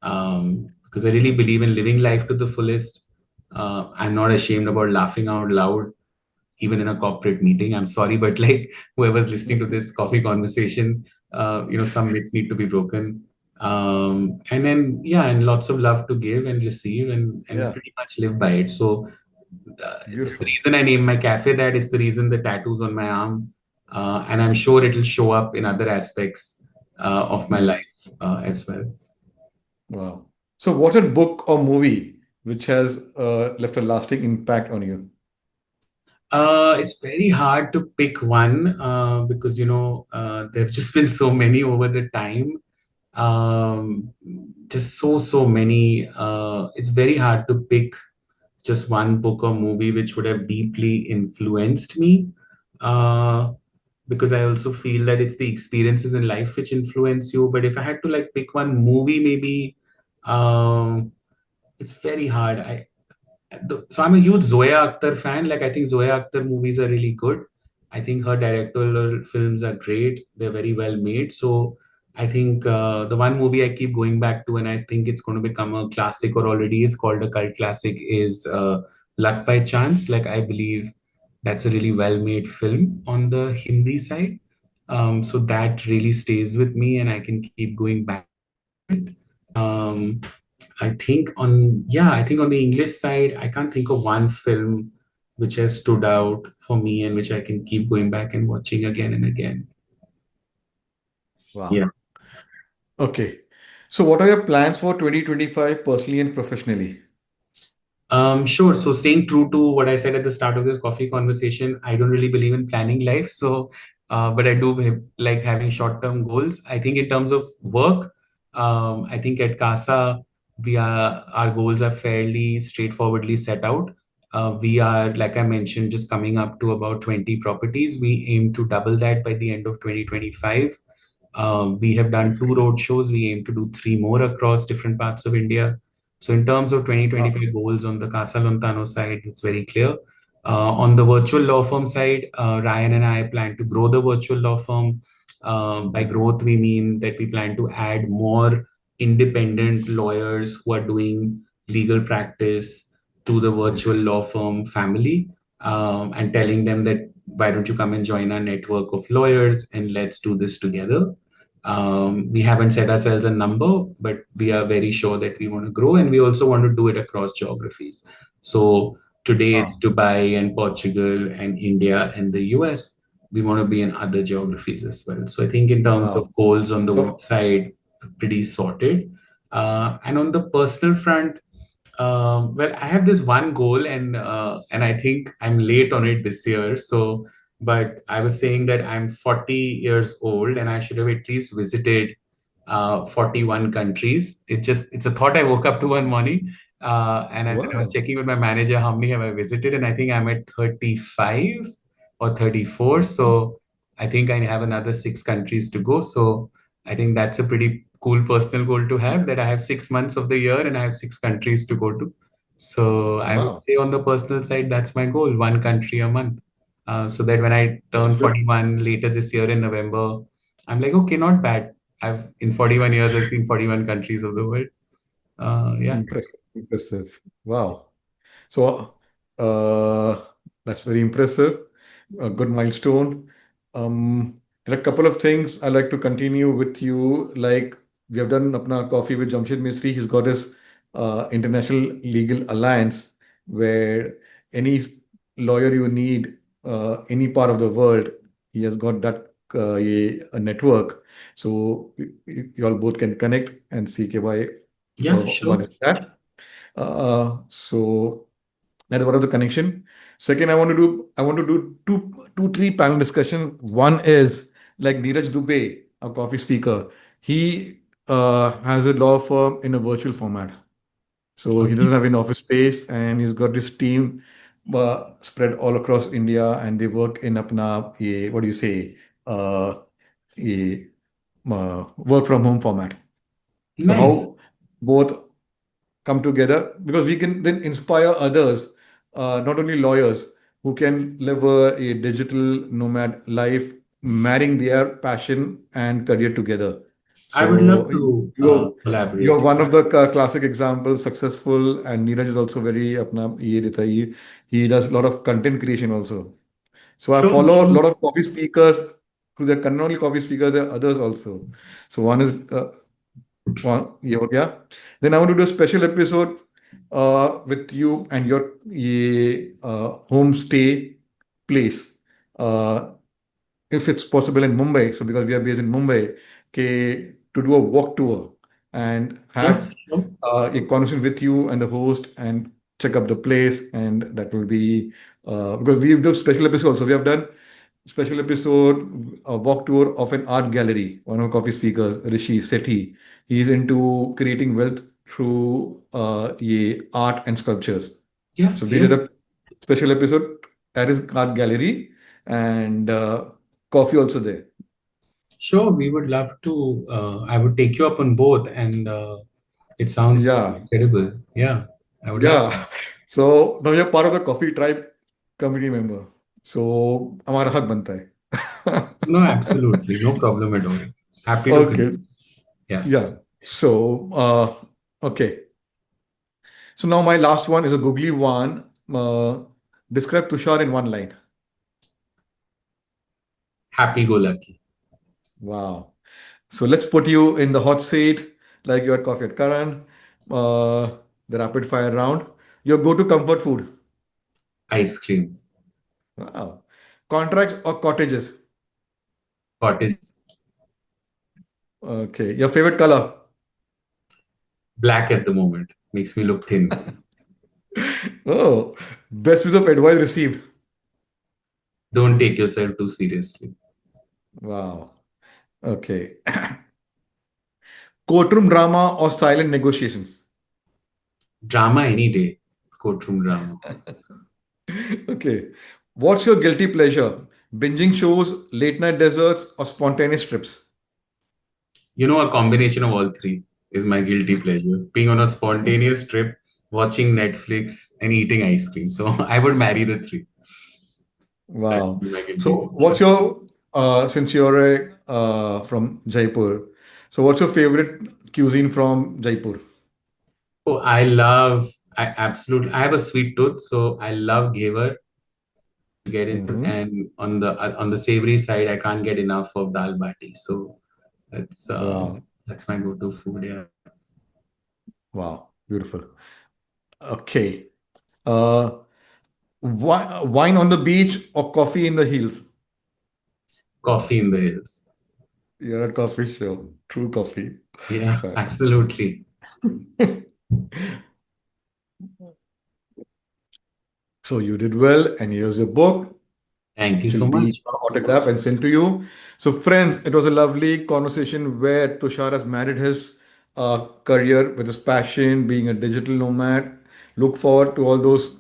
Because I really believe in living life to the fullest. I'm not ashamed about laughing out loud even in a corporate meeting. I'm sorry, but like whoever's listening to this coffee conversation, some myths need to be broken. And then, yeah, and lots of love to give and receive, and Yeah, pretty much live by it. So it's the beautiful. reason I named my cafe that. It's the reason the tattoo's on my arm. And I'm sure it'll show up in other aspects of my life Nice. as well. Wow. So, what's a book or movie which has left a lasting impact on you? It's very hard to pick one because there've just been so many over the time. Just so many. It's very hard to pick just one book or movie which would have deeply influenced me. Uh, because I also feel that it's the experiences in life which influence you. But if I had to like pick one movie, maybe um, it's very hard. So I'm a huge Zoya Akhtar fan. Like I think Zoya Akhtar movies are really good. I think her directorial films are great. They're very well made. So I think the one movie I keep going back to, and I think it's going to become a classic or already is called a cult classic, is Luck by Chance. Like, I believe that's a really well made film on the Hindi side. So that really stays with me, and I can keep going back to it. Um, I think on the English side, I can't think of one film which has stood out for me and which I can keep going back and watching again and again. Yeah. Wow. Okay. So what are your plans for 2025 personally and professionally? Sure. So staying true to what I said at the start of this coffee conversation, I don't really believe in planning life. So, but I do like having short-term goals. I think in terms of work, I think at Casa, our goals are fairly straightforwardly set out. We are, like I mentioned, just coming up to about 20 properties. We aim to double that by the end of 2025. We have done two road shows. We aim to do three more across different parts of India. So in terms of Wow. 2025 goals on the Casa Lontano side, it's very clear. On the virtual law firm side, Ryan and I plan to grow the virtual law firm. By growth, we mean that we plan to add more independent lawyers who are doing legal practice to the virtual Nice. law firm family, and telling them that why don't you come and join our network of lawyers and let's do this together. We haven't set ourselves a number, but we are very sure that we want to grow and we also want to do it across geographies. So today it's Wow. Dubai and Portugal and India and the US. We want to be in other geographies as well. So I think in terms of Wow. goals on the work So, side, pretty sorted. And on the personal front, well, I have this one goal, and I think I'm late on it this year. So, but I was saying that I'm 40 years old, and I should have at least visited 41 countries. It's a thought I woke up to one morning, and I was wow. checking with my manager how many have I visited, and I think I'm at 35 or 34. So I think I have another six countries to go. So I think that's a pretty cool personal goal to have, that I have 6 months of the year and I have six countries to go to. So I would Wow. say on the personal side, that's my goal, one country a month. So that when I That's turn impressive. 41 later this year in November, I'm like, okay, not bad. I've in 41 years, I've seen 41 countries of the world. Yeah. Impressive. Impressive. Wow. So, that's very impressive. A good milestone. There are a couple of things I like to continue with you. Like we have done Apna Coffee with Jamshed Mistry. He's got his International Legal Alliance, where any lawyer you need, any part of the world, he has got that a network. So you all both can connect and see why Yeah, what sure. is that. So that is one of the connection. Second, I want to do three panel discussion. One is like Neeraj Dubey, a coffee speaker. He has a law firm in a virtual format. So he doesn't Okay. have an office space, and he's got this team spread all across India, and they work in apna what do you say, a work from home format. So Nice. how both come together, because we can then inspire others, not only lawyers, who can live a digital nomad life, marrying their passion and career together. I would love So to you're collaborate. one of the classic examples, successful, and Neeraj is also very apna ye rehta hai. He does a lot of content creation also. So I Sure, follow a sure. lot of coffee speakers. Through the not only coffee speakers, there are others also. So one is ये हो गया. Then I want to do a special episode with you and your ये homestay place. If it's possible in Mumbai, so because we are based in Mumbai, to do a walk tour and Yeah, have sure. a conversation with you and the host and check up the place, and that will be because we've done special episode also. We have done special episode, a walk tour of an art gallery. One of our coffee speakers, Rishi Sethi, he is into creating wealth through art and sculptures. Yeah, So we yeah. did a special episode at his art gallery, and coffee also there. Sure, we would love to. I would take you up on both, and it sounds Yeah, incredible. Yeah, I would love to. yeah. So now you're part of the coffee tribe committee member. So हमारा हक बनता है. No, absolutely. No problem at all. Happy to Okay. connect. Yeah. Yeah. So, okay. So now my last one is a googly one. Describe Tushar in one line. Happy go lucky. Wow. So let's put you in the hot seat, like you had coffee at Karan. The rapid fire round. Your go-to comfort food. Ice cream. Wow. Contracts or cottages? Cottages. Okay. Your favorite color? Black at the moment. Makes me look thin. Oh, best piece of advice received. Don't take yourself too seriously. Wow. Okay. Courtroom drama or silent negotiations? Drama any day. Courtroom drama. Okay. What's your guilty pleasure? Binging shows, late night desserts, or spontaneous trips? A combination of all three is my guilty pleasure. Being on a spontaneous trip, watching Netflix, and eating ice cream. So I would marry the three. That would Wow. be my guilty So, what's pleasure. your, since you're from Jaipur, so what's your favorite cuisine from Jaipur? Oh, I absolutely, I have a sweet tooth, so I love Ghevar to get into, Hmm. and on the savory side, I can't get enough of dal bati. So that's uh, Wow. that's my go-to food. Yeah, Wow. Beautiful. Okay. Uh, wine on the beach or coffee in the hills? coffee in the hills. You're a coffee show. True coffee. Yeah, Fact. absolutely. So you did well, and here's your book. Thank you It will so be much. autographed and sent to you. So, friends, it was a lovely conversation where Tushar has married his career with his passion, being a digital nomad. Look forward to all those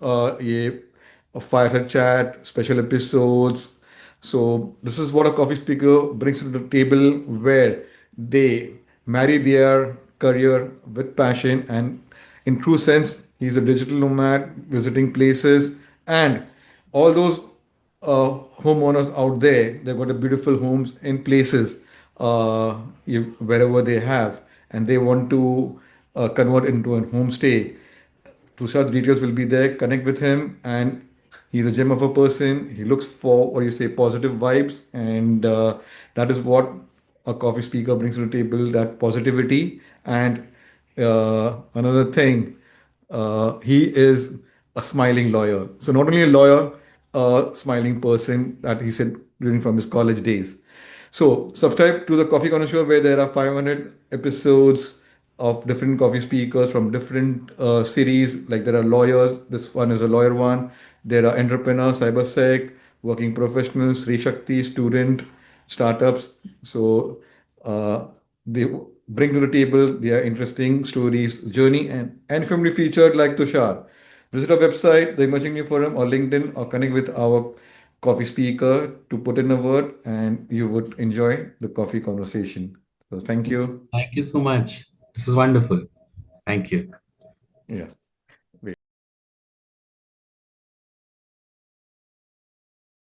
fireside chat, special episodes. So, this is what a coffee speaker brings to the table, where they marry their career with passion, and in true sense, he's a digital nomad visiting places, and all those homeowners out there, they've got a beautiful homes in places wherever they have, and they want to convert into a homestay. Tushar's details will be there. Connect with him, and he's a gem of a person. He looks for what you say positive vibes, and that is what a coffee speaker brings to the table. That positivity, and another thing, he is a smiling lawyer. So not only a lawyer, a smiling person that he said during from his college days. So subscribe to the Coffee Corner Show, where there are 500 episodes of different coffee speakers from different cities. Like there are lawyers. This one is a lawyer one. There are entrepreneurs, cybersec, working professionals, Sri Shakti, student, startups. So they bring to the table their interesting stories, journey, and family featured like Tushar. Visit our website, the Emerging New Forum, or LinkedIn, or connect with our coffee speaker to put in a word, and you would enjoy the coffee conversation. So, thank you. Thank you so much. This was wonderful. Thank you. Yeah.